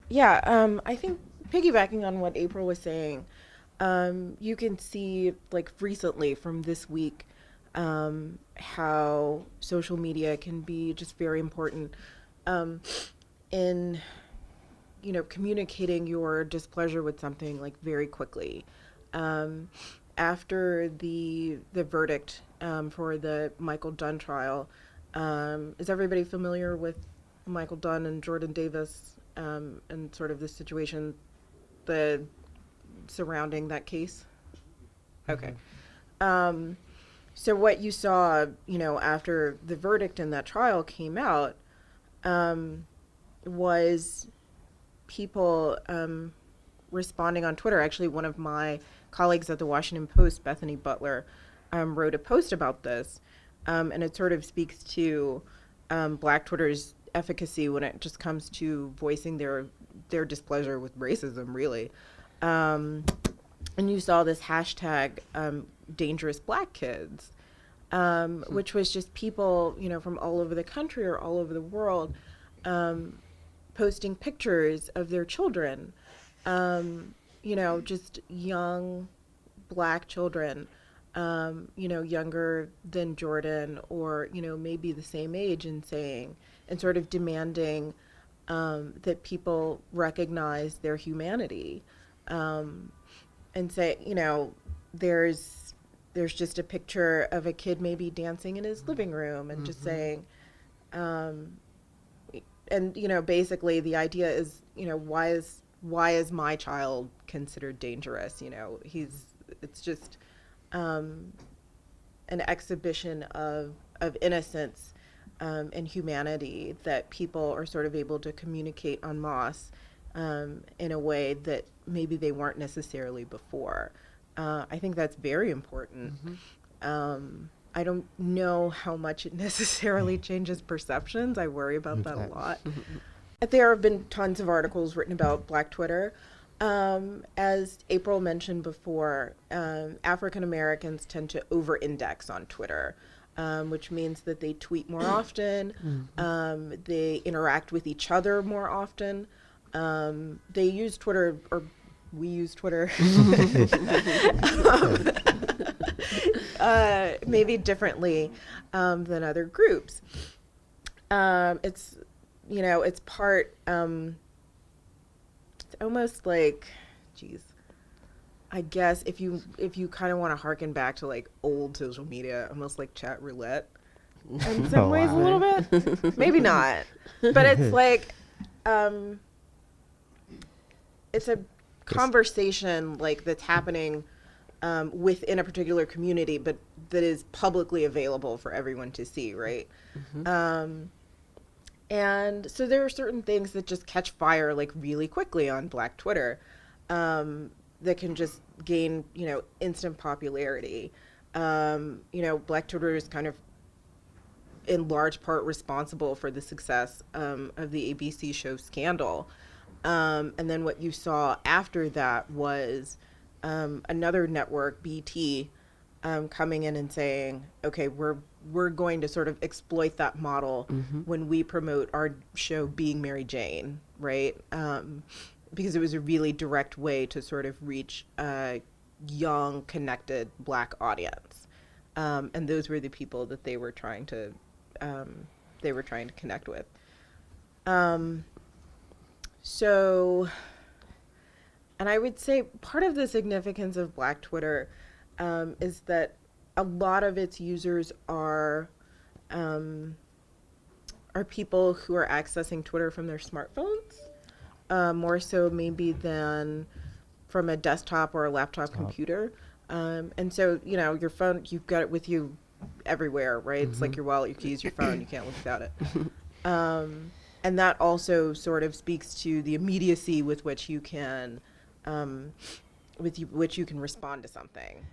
Yeah, I think piggybacking on what April was saying, you can see like recently from this week how social media can be just very important um, in communicating your displeasure with something like very quickly. Um, After the verdict for the Michael Dunn trial, is everybody familiar with Michael Dunn and Jordan Davis and sort of the situation the surrounding that case? Okay. Hmm. Um, so what you saw, after the verdict in that trial came out, um, was people responding on Twitter. Actually, one of my colleagues at the Washington Post, Bethany Butler, wrote a post about this, and it sort of speaks to Black Twitter's efficacy when it just comes to voicing their displeasure with racism, really. Um, and you saw this hashtag dangerous black kids, which was just people, from all over the country or all over the world, um, posting pictures of their children, just young black children, younger than Jordan or, maybe the same age, and saying, and sort of demanding that people recognize their humanity, um, and say, there's just a picture of a kid maybe dancing in his living room and just Hmm. saying, um, and basically the idea is, why is my child considered dangerous? It's just um, an exhibition of innocence and humanity that people are sort of able to communicate en masse in a way that maybe they weren't necessarily before. I think that's very important. Hmm. I don't know how much it necessarily changes perceptions. I worry about that a Okay. lot. There have been tons of articles written about Black Twitter. As April mentioned before, African Americans tend to over index on Twitter, which means that they tweet more often, Hmm. they interact with each other more often. They use Twitter, or we use Twitter, um, maybe differently than other groups. It's part, it's almost like, geez, I guess if you kind of want to harken back to like old social media, almost like chat roulette in some Oh ways, a wow. little bit. Maybe not, but it's like, um, it's a It's conversation like that's happening within a particular community, but that is publicly available for everyone to see, right? hmm. Um, And so there are certain things that just catch fire like really quickly on Black Twitter, that can just gain, instant popularity. Black Twitter is kind of in large part responsible for the success of the ABC show Scandal. And then what you saw after that was another network, BT, coming in and saying, "Okay, we're going to sort of exploit that model Hmm. when we promote our show Being Mary Jane," right? Because it was a really direct way to sort of reach a young, connected Black audience, and those were the people that um, they were trying to connect with. Um, so, and I would say part of the significance of Black Twitter is that a lot of its users um, are people who are accessing Twitter from their smartphones, more so maybe than from a desktop or a laptop Top. computer. And so, your phone, you've got it with you everywhere, right? It's Hmm. like your wallet, your keys, your phone, you can't live without it. Um, and that also sort of speaks to the immediacy with which you can, which you can respond to something.